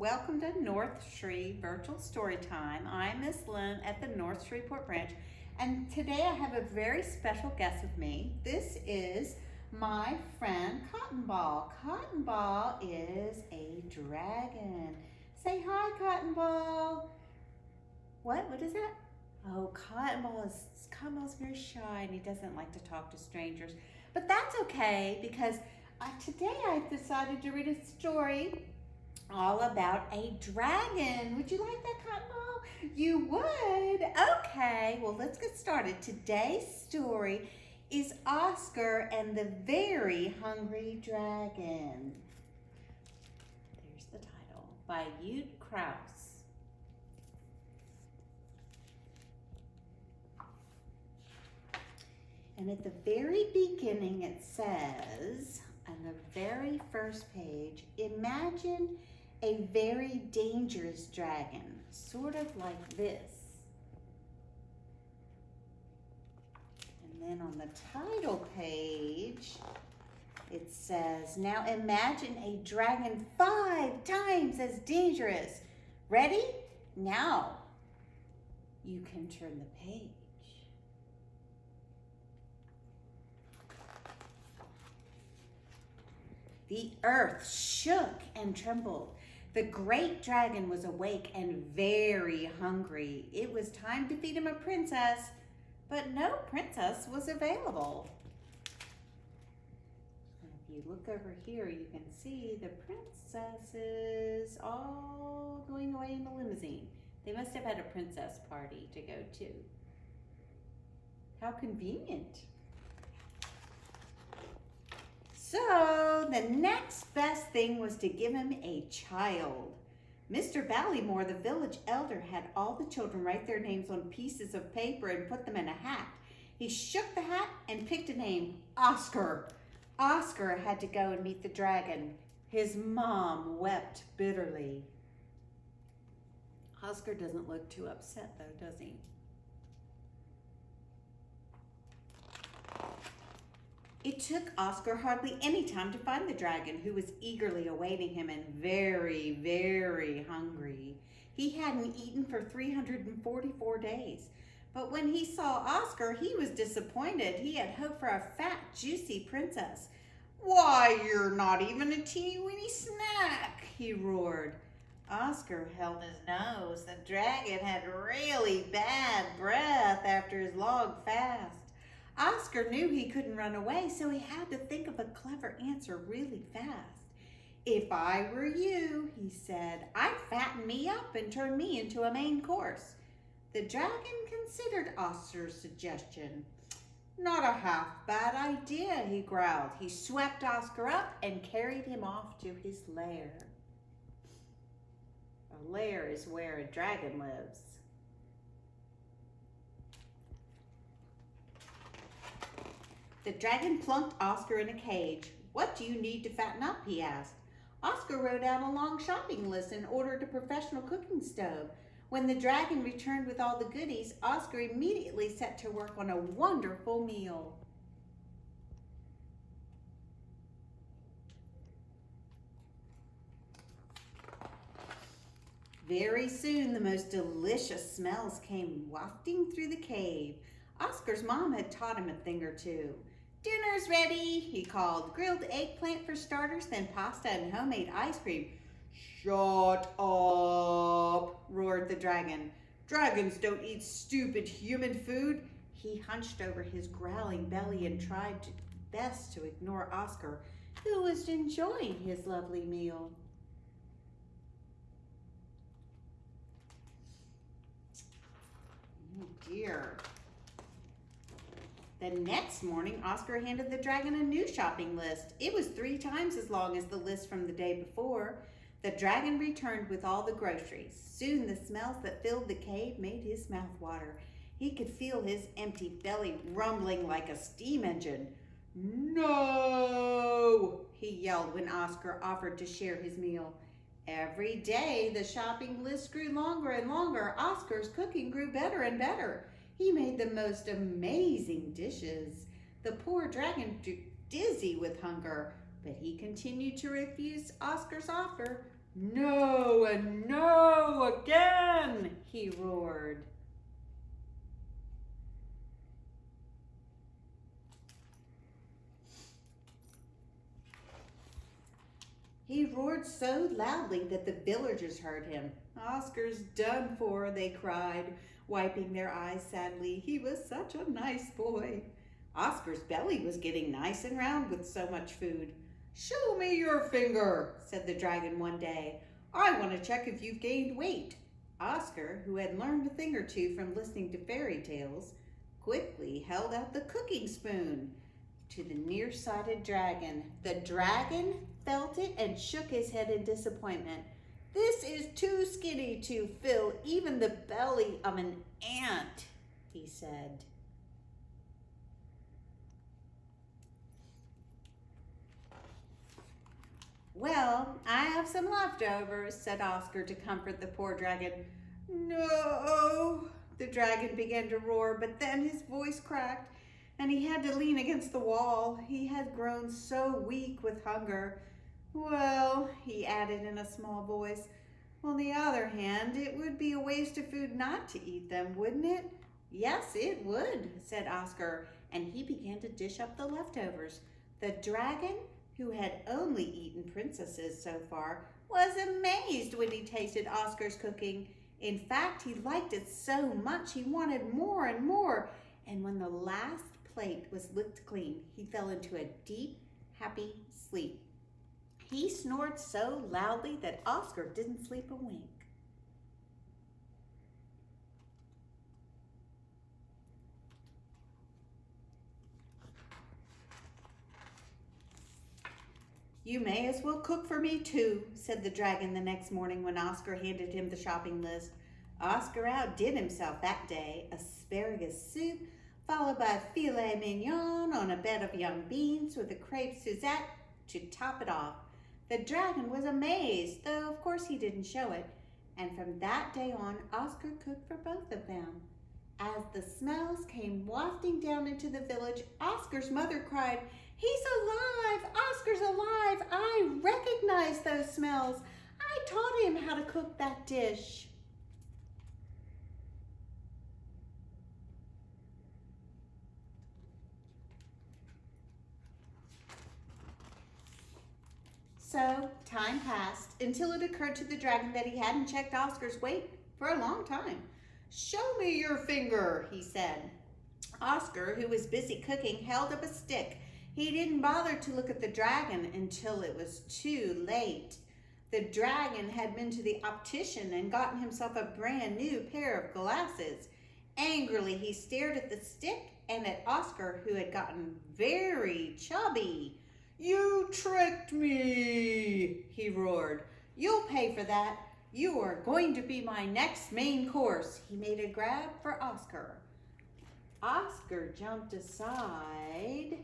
Welcome to North Shreve Virtual Storytime. I'm Miss Lynn at the North Shreveport branch, and today I have a very special guest with me. This is my friend Cotton Ball. Cotton Ball is a dragon. Say hi, Cotton Ball. What is that? Oh, Cotton Ball's very shy and he doesn't like to talk to strangers. But that's okay because today I decided to read a story all about a dragon. Would you like that, Cotton Ball? You would? Okay, well, let's get started. Today's story is Oscar and the Very Hungry Dragon. There's the title, by Ute Krause. And at the very beginning it says, on the very first page, imagine a very dangerous dragon, sort of like this. And then on the title page, it says, now imagine a dragon 5 times as dangerous. Ready? Now you can turn the page. The earth shook and trembled. The great dragon was awake and very hungry. It was time to feed him a princess, but no princess was available. If you look over here, you can see the princesses all going away in the limousine. They must have had a princess party to go to. How convenient. So the next best thing was to give him a child. Mr. Ballymore, the village elder, had all the children write their names on pieces of paper and put them in a hat. He shook the hat and picked a name, Oscar. Oscar had to go and meet the dragon. His mom wept bitterly. Oscar doesn't look too upset though, does he? It took Oscar hardly any time to find the dragon, who was eagerly awaiting him and very, very hungry. He hadn't eaten for 344 days. But when he saw Oscar, he was disappointed. He had hoped for a fat, juicy princess. Why, you're not even a teeny-weeny snack, he roared. Oscar held his nose. The dragon had really bad breath after his long fast. Oscar knew he couldn't run away, so he had to think of a clever answer really fast. If I were you, he said, I'd fatten me up and turn me into a main course. The dragon considered Oscar's suggestion. Not a half bad idea, he growled. He swept Oscar up and carried him off to his lair. A lair is where a dragon lives. The dragon plunked Oscar in a cage. What do you need to fatten up, he asked. Oscar wrote out a long shopping list and ordered a professional cooking stove. When the dragon returned with all the goodies, Oscar immediately set to work on a wonderful meal. Very soon, the most delicious smells came wafting through the cave. Oscar's mom had taught him a thing or two. Dinner's ready, he called. Grilled eggplant for starters, then pasta and homemade ice cream. Shut up, roared the dragon. Dragons don't eat stupid human food. He hunched over his growling belly and tried best to ignore Oscar, who was enjoying his lovely meal. Oh dear. The next morning, Oscar handed the dragon a new shopping list. It was 3 times as long as the list from the day before. The dragon returned with all the groceries. Soon the smells that filled the cave made his mouth water. He could feel his empty belly rumbling like a steam engine. No, he yelled when Oscar offered to share his meal. Every day, the shopping list grew longer and longer. Oscar's cooking grew better and better. He made the most amazing dishes. The poor dragon grew dizzy with hunger, but he continued to refuse Oscar's offer. "No and no again," he roared. He roared so loudly that the villagers heard him. "Oscar's done for," they cried, wiping their eyes sadly. "He was such a nice boy." Oscar's belly was getting nice and round with so much food. "Show me your finger," said the dragon one day. "I want to check if you've gained weight." Oscar, who had learned a thing or two from listening to fairy tales, quickly held out the cooking spoon to the nearsighted dragon. The dragon felt it and shook his head in disappointment. "This is too skinny to fill even the belly of an ant," he said. "Well, I have some leftovers," said Oscar to comfort the poor dragon. "No," the dragon began to roar, but then his voice cracked and he had to lean against the wall. He had grown so weak with hunger. "Well," he added in a small voice, "on the other hand, it would be a waste of food not to eat them, wouldn't it?" "Yes, it would," said Oscar, and he began to dish up the leftovers. The dragon, who had only eaten princesses so far, was amazed when he tasted Oscar's cooking. In fact, he liked it so much he wanted more and more, and when the last plate was licked clean, he fell into a deep, happy sleep. He snored so loudly that Oscar didn't sleep a wink. "You may as well cook for me too," said the dragon the next morning when Oscar handed him the shopping list. Oscar outdid himself that day. Asparagus soup, followed by filet mignon on a bed of young beans with a crepe Suzette to top it off. The dragon was amazed, though of course he didn't show it, and from that day on, Oscar cooked for both of them. As the smells came wafting down into the village, Oscar's mother cried, "He's alive! Oscar's alive! I recognize those smells. I taught him how to cook that dish." So time passed until it occurred to the dragon that he hadn't checked Oscar's weight for a long time. "Show me your finger," he said. Oscar, who was busy cooking, held up a stick. He didn't bother to look at the dragon until it was too late. The dragon had been to the optician and gotten himself a brand new pair of glasses. Angrily, he stared at the stick and at Oscar, who had gotten very chubby. "You tricked me," he roared. "You'll pay for that. You are going to be my next main course." He made a grab for Oscar. Oscar jumped aside.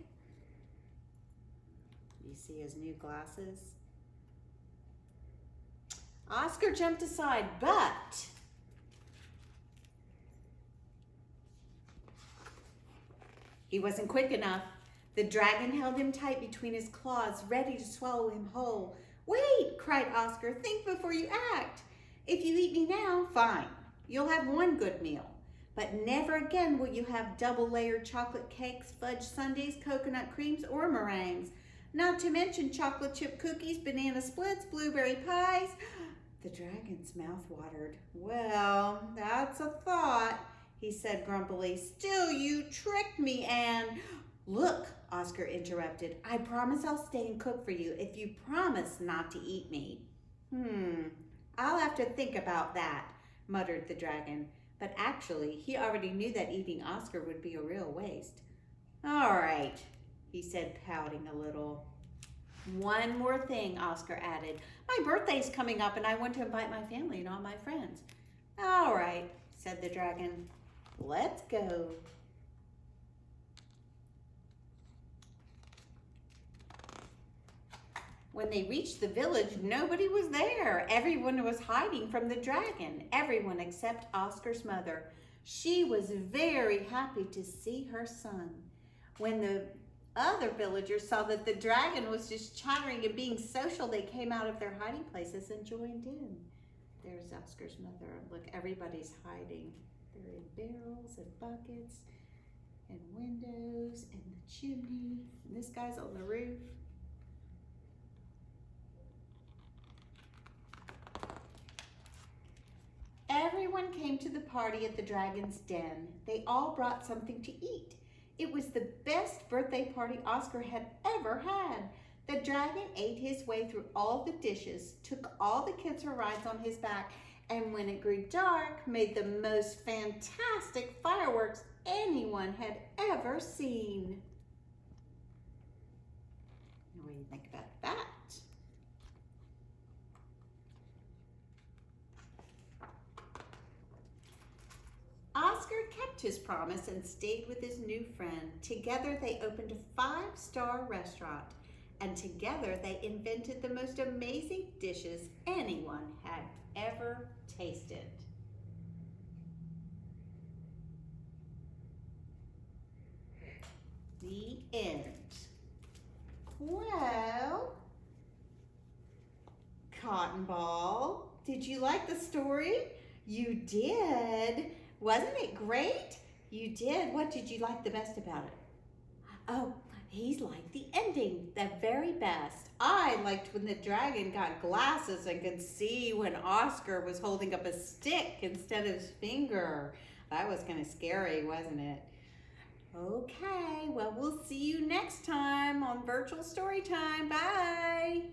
You see his new glasses? Oscar jumped aside, but he wasn't quick enough. The dragon held him tight between his claws, ready to swallow him whole. "Wait," cried Oscar. "Think before you act. If you eat me now, fine. You'll have one good meal. But never again will you have double-layered chocolate cakes, fudge sundaes, coconut creams, or meringues. Not to mention chocolate chip cookies, banana splits, blueberry pies." The dragon's mouth watered. "Well, that's a thought," he said grumpily. "Still, you tricked me and—" "Look," Oscar interrupted. "I promise I'll stay and cook for you if you promise not to eat me." "I'll have to think about that," muttered the dragon. But actually, he already knew that eating Oscar would be a real waste. "All right," he said, pouting a little. "One more thing," Oscar added. "My birthday's coming up and I want to invite my family and all my friends." "All right," said the dragon. "Let's go." When they reached the village, nobody was there. Everyone was hiding from the dragon, everyone except Oscar's mother. She was very happy to see her son. When the other villagers saw that the dragon was just chattering and being social, they came out of their hiding places and joined in. There's Oscar's mother. Look, everybody's hiding. They're in barrels and buckets and windows and the chimney. And this guy's on the roof. Everyone came to the party at the dragon's den. They all brought something to eat. It was the best birthday party Oscar had ever had. The dragon ate his way through all the dishes, took all the kids for rides on his back, and when it grew dark, made the most fantastic fireworks anyone had ever seen. What do you think about that? Oscar kept his promise and stayed with his new friend. Together they opened a 5-star restaurant, and together they invented the most amazing dishes anyone had ever tasted. The end. Well, Cotton Ball, did you like the story? You did. Wasn't it great? You did. What did you like the best about it? Oh, he's liked the ending, the very best. I liked when the dragon got glasses and could see when Oscar was holding up a stick instead of his finger. That was kind of scary, wasn't it? Okay, well, we'll see you next time on Virtual Storytime. Bye.